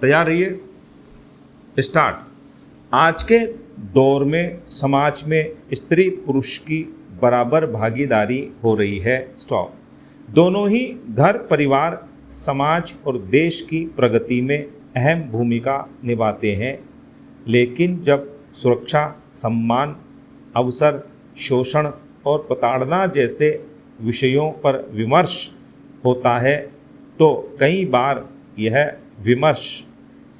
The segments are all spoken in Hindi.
तैयार रहिए। स्टार्ट। आज के दौर में समाज में स्त्री पुरुष की बराबर भागीदारी हो रही है। स्टॉप। दोनों ही घर, परिवार, समाज और देश की प्रगति में अहम भूमिका निभाते हैं। लेकिन जब सुरक्षा, सम्मान, अवसर, शोषण और प्रताड़ना जैसे विषयों पर विमर्श होता है तो कई बार यह विमर्श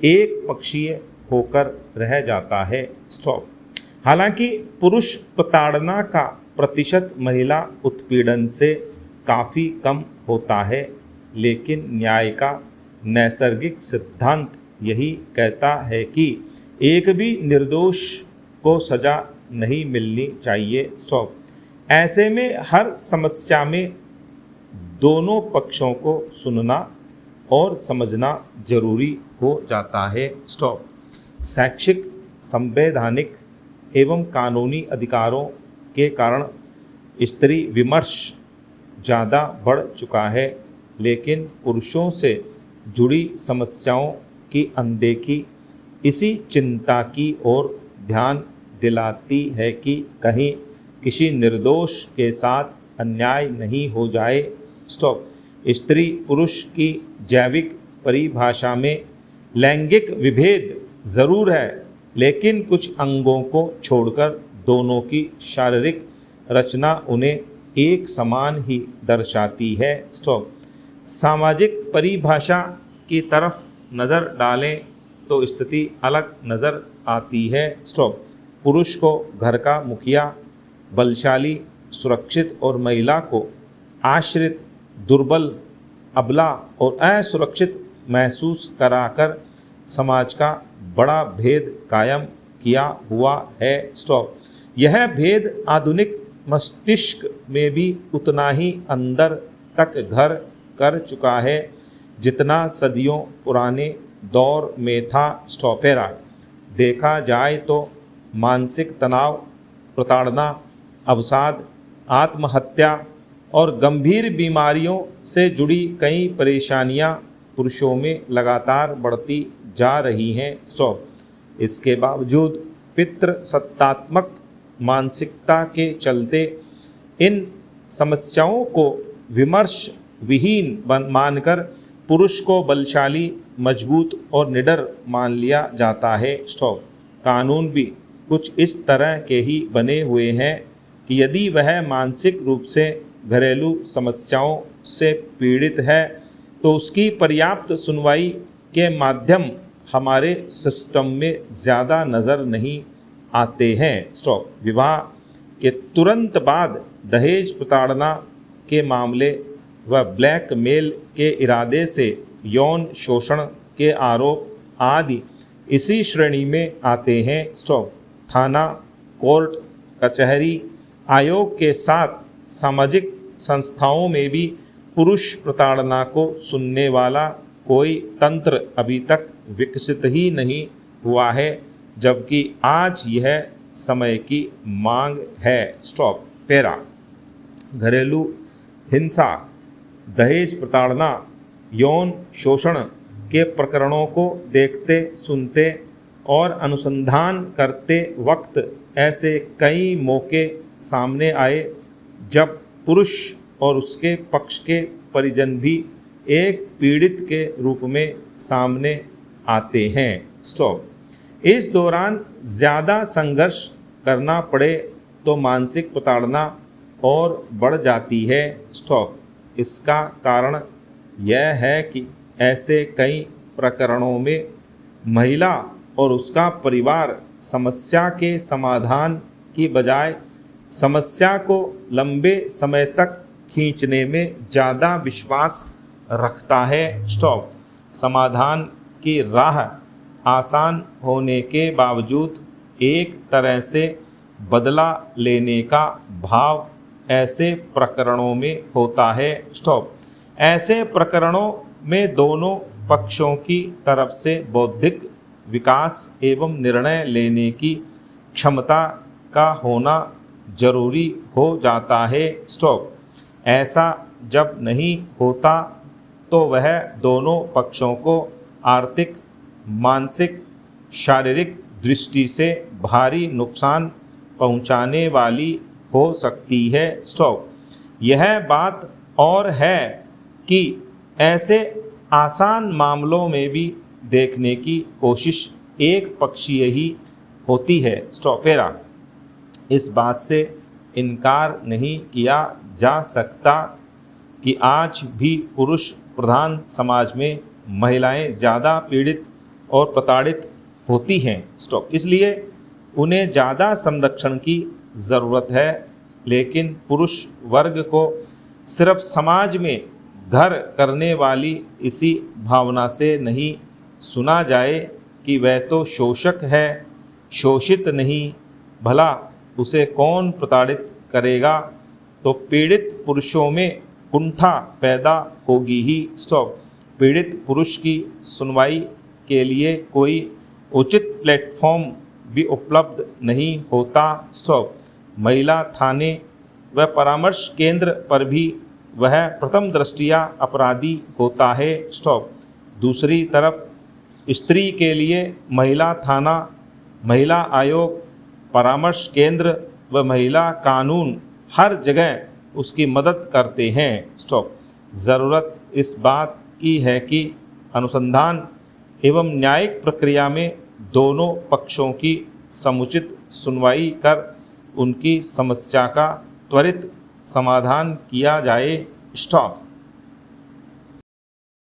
एक पक्षीय होकर रह जाता है। स्टॉप। हालांकि पुरुष प्रताड़ना का प्रतिशत महिला उत्पीड़न से काफ़ी कम होता है, लेकिन न्याय का नैसर्गिक सिद्धांत यही कहता है कि एक भी निर्दोष को सजा नहीं मिलनी चाहिए। स्टॉप। ऐसे में हर समस्या में दोनों पक्षों को सुनना और समझना जरूरी हो जाता है। स्टॉप। शैक्षिक, संवैधानिक एवं कानूनी अधिकारों के कारण स्त्री विमर्श ज़्यादा बढ़ चुका है, लेकिन पुरुषों से जुड़ी समस्याओं की अनदेखी इसी चिंता की ओर ध्यान दिलाती है कि कहीं किसी निर्दोष के साथ अन्याय नहीं हो जाए। स्टॉप। स्त्री पुरुष की जैविक परिभाषा में लैंगिक विभेद ज़रूर है, लेकिन कुछ अंगों को छोड़कर दोनों की शारीरिक रचना उन्हें एक समान ही दर्शाती है। स्टॉप। सामाजिक परिभाषा की तरफ नज़र डालें तो स्थिति अलग नज़र आती है। स्टॉप। पुरुष को घर का मुखिया, बलशाली, सुरक्षित और महिला को आश्रित, दुर्बल, अबला और असुरक्षित महसूस कराकर समाज का बड़ा भेद कायम किया हुआ है। स्टॉप। यह भेद आधुनिक मस्तिष्क में भी उतना ही अंदर तक घर कर चुका है जितना सदियों पुराने दौर में था। स्टॉपेरा। देखा जाए तो मानसिक तनाव, प्रताड़ना, अवसाद, आत्महत्या और गंभीर बीमारियों से जुड़ी कई परेशानियां पुरुषों में लगातार बढ़ती जा रही हैं। स्टॉप। इसके बावजूद पितृसत्तात्मक मानसिकता के चलते इन समस्याओं को विमर्श विहीन मानकर पुरुष को बलशाली, मजबूत और निडर मान लिया जाता है। स्टॉप। कानून भी कुछ इस तरह के ही बने हुए हैं कि यदि वह मानसिक रूप से घरेलू समस्याओं से पीड़ित है तो उसकी पर्याप्त सुनवाई के माध्यम हमारे सिस्टम में ज़्यादा नज़र नहीं आते हैं। स्टॉप। विवाह के तुरंत बाद दहेज प्रताड़ना के मामले व ब्लैकमेल के इरादे से यौन शोषण के आरोप आदि इसी श्रेणी में आते हैं। स्टॉप। थाना, कोर्ट, कचहरी, आयोग के साथ सामाजिक संस्थाओं में भी पुरुष प्रताड़ना को सुनने वाला कोई तंत्र अभी तक विकसित ही नहीं हुआ है, जबकि आज यह समय की मांग है। स्टॉप। पैरा। घरेलू हिंसा, दहेज प्रताड़ना, यौन शोषण के प्रकरणों को देखते, सुनते और अनुसंधान करते वक्त ऐसे कई मौके सामने आए जब पुरुष और उसके पक्ष के परिजन भी एक पीड़ित के रूप में सामने आते हैं। स्टॉप। इस दौरान ज़्यादा संघर्ष करना पड़े तो मानसिक प्रताड़ना और बढ़ जाती है। स्टॉप। इसका कारण यह है कि ऐसे कई प्रकरणों में महिला और उसका परिवार समस्या के समाधान की बजाय समस्या को लंबे समय तक खींचने में ज़्यादा विश्वास रखता है। स्टॉप। समाधान की राह आसान होने के बावजूद एक तरह से बदला लेने का भाव ऐसे प्रकरणों में होता है। स्टॉप। ऐसे प्रकरणों में दोनों पक्षों की तरफ से बौद्धिक विकास एवं निर्णय लेने की क्षमता का होना जरूरी हो जाता है। स्टॉप। ऐसा जब नहीं होता तो वह दोनों पक्षों को आर्थिक, मानसिक शारीरिक दृष्टि से भारी नुकसान पहुंचाने वाली हो सकती है। स्टॉप। यह बात और है कि ऐसे आसान मामलों में भी देखने की कोशिश एक पक्षीय ही होती है। स्टॉप। पेरा। इस बात से इनकार नहीं किया जा सकता कि आज भी पुरुष प्रधान समाज में महिलाएं ज़्यादा पीड़ित और प्रताड़ित होती हैं। स्टॉप। इसलिए उन्हें ज़्यादा संरक्षण की ज़रूरत है, लेकिन पुरुष वर्ग को सिर्फ समाज में घर करने वाली इसी भावना से नहीं सुना जाए कि वह तो शोषक है, शोषित नहीं, भला उसे कौन प्रताड़ित करेगा, तो पीड़ित पुरुषों में कुंठा पैदा होगी ही। स्टॉप। पीड़ित पुरुष की सुनवाई के लिए कोई उचित प्लेटफॉर्म भी उपलब्ध नहीं होता। स्टॉप। महिला थाने व परामर्श केंद्र पर भी वह प्रथम दृष्टया अपराधी होता है। स्टॉप। दूसरी तरफ स्त्री के लिए महिला थाना, महिला आयोग, परामर्श केंद्र व महिला कानून हर जगह उसकी मदद करते हैं। स्टॉप। ज़रूरत इस बात की है कि अनुसंधान एवं न्यायिक प्रक्रिया में दोनों पक्षों की समुचित सुनवाई कर उनकी समस्या का त्वरित समाधान किया जाए। स्टॉप।